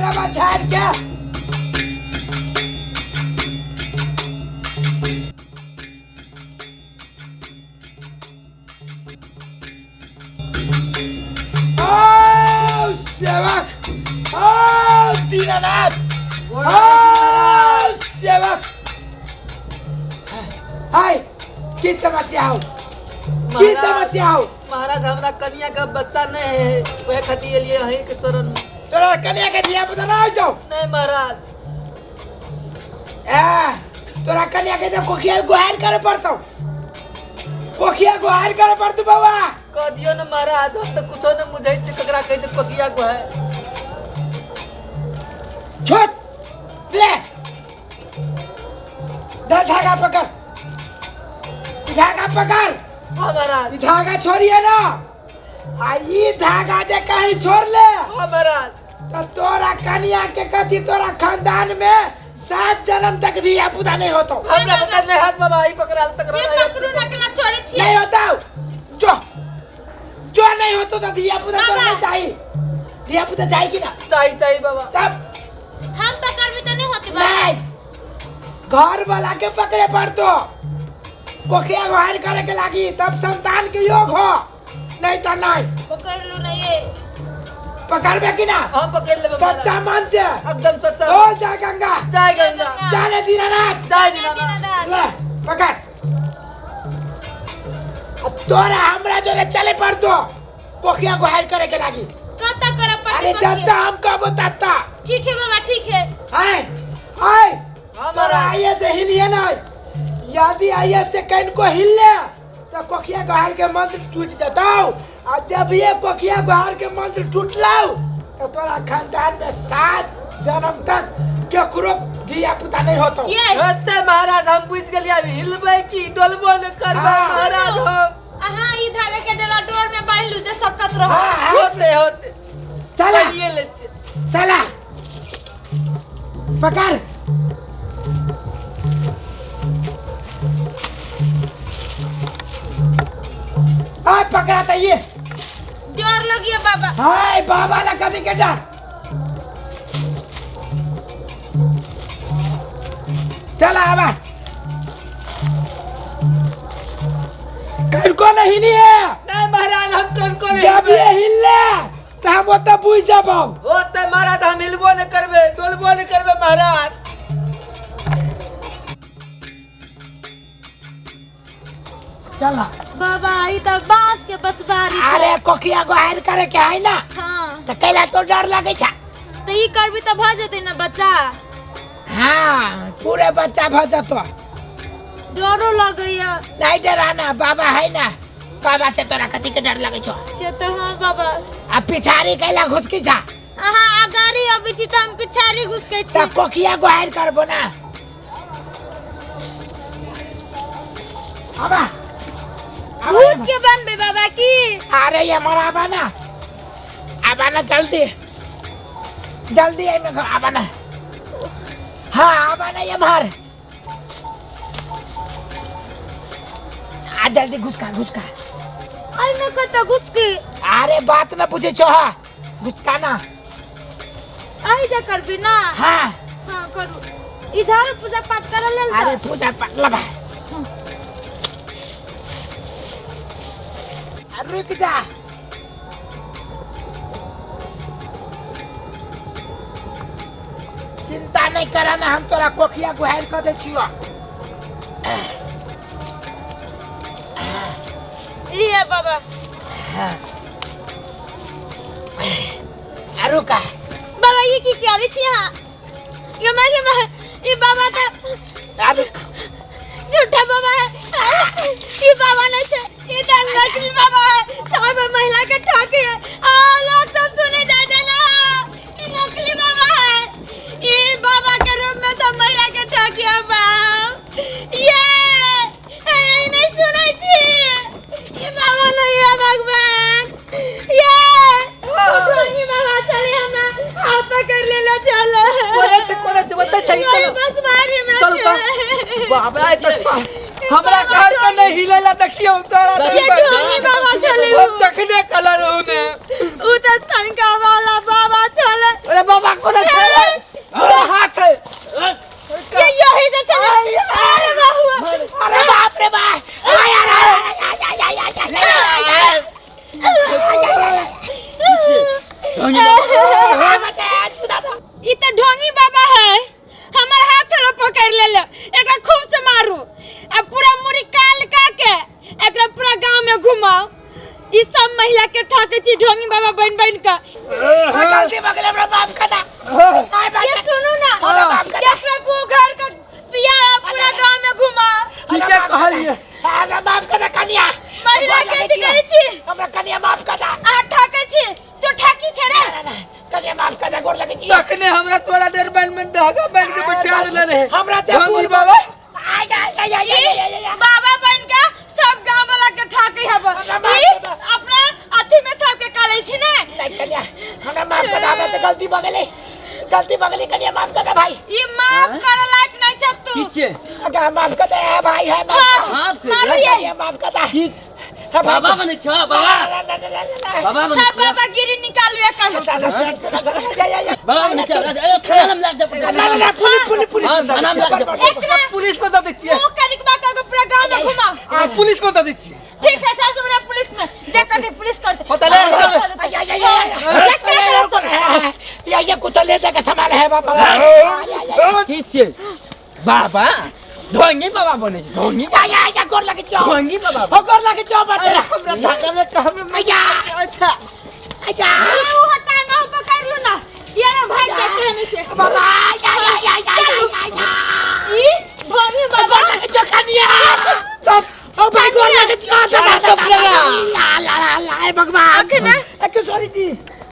थोड़ा बहुत ठहर के। सेवक, दीनानाथ, सेवक, हाय, किस समस्या हो? किस समस्या हो? महाराज हमरा कन्या का बच्चा नहीं है, वह खातिर लिए है के शरण में। तोरा कन्या के दिया पता ना जाओ? नहीं महाराज। तोरा कन्या के तो कोखिया गुहार करे पड़तो। कोखिया गुहार करे पड़तो बाबा। कह दियो ना महाराज, हम तो कुछ न मुझे ककरा कह दे कोखिया को है। छोड़ ले, धागा पकड़, धागा पकड़। हाँ महाराज। धागा छोड़िए ना, ये धागा जे कहीं छोड़ ले। हाँ महाराज। तो तोरा कन्या के कथी तोरा खानदान में 7 जन्म तक दिया पुता नहीं होतो। हमरा पकड़ ले हाथ बाबा, ही पकड़ाल तक ये पकड़ू ना केला छोड़े छी। नहीं होता, जो नहीं होतो तो दिया पुता तो नहीं चाहिए। दिया पुता चाहिए कि ना? चाहिए बाबा। तब हम पकड़ भी तो नहीं होते बाबा। नहीं, घर वाला के पकड़े पड़तो। कोखिया गुहार करे के लागी तब संतान के योग हो, नहीं तो नहीं। पकड़ लू ना ये। पकड़बे कि ना? हाँ पकड़ ले बाबा। सच्चा मन से। एकदम सच्चा। ओ जय गंगा, जय गंगा, जाने दीनानाथ, जय दीनानाथ। ले पकड़। अब तोरा हमरा जोरे चले पड़तो कोखिया गुहार करे के लागी। कता कर पति। अरे जनता हम कब बताता? ठीक है बाबा, ठीक है। हाय हाय, हमारा तोरा आइए से हिलिए ना। यदि आइए से कहीं को हिले तो कोखिया गुहार के मंत्र टूट जाताओ। और जब ये कोखिया गुहार के मंत्र टूटलाओ तो तोरा खानदान में 7 जन्म तक केकरो दिया पुता नहीं होतो। ये होते महाराज, हम पूछ गेलिए अभी हिलबे की डोलबो न करबे महाराज हम। हां, ई धागे के डला डोर में बांध लू जे सकत रहो। होते चला ये ले चला, पकड़। हाय पकड़ा था ये। डर लगिए बाबा। हाय बाबा ला कभी के डर। चला आवा, कहीं को नहीं है। नहीं महाराज, हम कौन को जब ये हिले तो हम वो तब बुझ जाबो। होते महाराज, हम हिलबो न करबे डोलबो न करबे महाराज। चला बाबा, ई त बांस के बसबारी छै। अरे कोखिया गुहार करे के है ना, हां, तो कैला तो डर लगे छा। त ई करबी त भ जेतै ना बच्चा। हाँ, पूरे बच्चा भ जतो। डरो लगैया। नहीं डराना, बाबा है ना। बाबा से तोरा कथी के डर लगे छो? से त हां बाबा। अब पिछारी कैला घुसकी छा। अहाँ अगाड़ी अबै छी त हम पिछाड़ी घुसकै छी। तब कोखिया गुहार करबो ना। आबा भूत के बनबे बाबा की? अरे ये मराबा ना, आबा ना जल्दी जल्दी आई में आबा ना। हाँ आबा ना ये मार। आ जल्दी घुसका घुसका। आई में कत घुसकी? अरे बात न पूछे छो, घुसका ना। आई जा करबी ना। हाँ हां करू। इधर पूजा पाठ कर लेल। अरे पूजा पाठ लबा। रुक जा, चिंता नहीं कराना, हम तोरा कोखिया गुहार कर दे छियो। ये बाबा। रुका बाबा ये की करे छी हां? ये मारे ये बाबा त झूठा बाबा है। ये बाबा नहीं है, ये तो नकली बाबा है। सब महिला के ठगे है। लोग सब सुने जाते ना, ये नकली बाबा है। ये बाबा के रूप में सब महिला के ठगे है बा। ये नहीं सुने छी। ये बाबा नहीं है भगवान। ये बाबा चले हमरा हाथ पकड़ ले लो चलो। कोने से बता चाहिए बस बारी में चल तो बाबा आई तक हमरा कहल के नहीं हिलेला देखियो तोरा। ये ढोंगी बाबा चले। हम देखने कलर होने उ त संका वाला बाबा चले। अरे बाबा कोने हमरा माफ कर कनिया महिला के अथी करै छी हमरा कनिया माफ कर आ ठाकै छी तो ठाकी छड़े कनिया माफ कर गोर लगे छी तखने हमरा तोरा डर में धागा बांध के बैठा देले रहे हमरा से भंगुर बाबा बाबा बन के सब गांव वाला के ठाकै हब अपना अथी में सब के करै छी ने कनिया हमरा माफ कर हमरा से गलती भ गेलै कनिया माफ कर भाई ई माफ करे लायक नहीं छ तू पीछे अगर माफ कर दे भाई है माफ कर माफ कर दे ठीक बाबा बने छ बाबा बाबा बने सब बाबा गिरी निकालू एकर बाबा बने छ थाना में लाग दे पुलिस एकरा पुलिस बता दे छिए तू कनिकबा के पूरा गांव में घुमा पुलिस बता दे छिए ठीक है सासु बड़ा पुलिस में जे कर दे पुलिस कर दे होता ले ये कुछ ले जाके संभाल है बाबा ठीक छे बाबा ढोंगी बाबा बने ढोंगी या गोर लगे छी ढोंगी बाबा हो गोर लगे छी बाबा हमरा धागा ले कहब मैया अच्छा आया तू हटा ना पकड़ लो ना ये ना भाई देखे हमें से बाबा या ई भोगी बाबा गोर लगे छी कनिया तब ओ भाई गोर लगे छी ला भगवान अखना एक सॉरी जी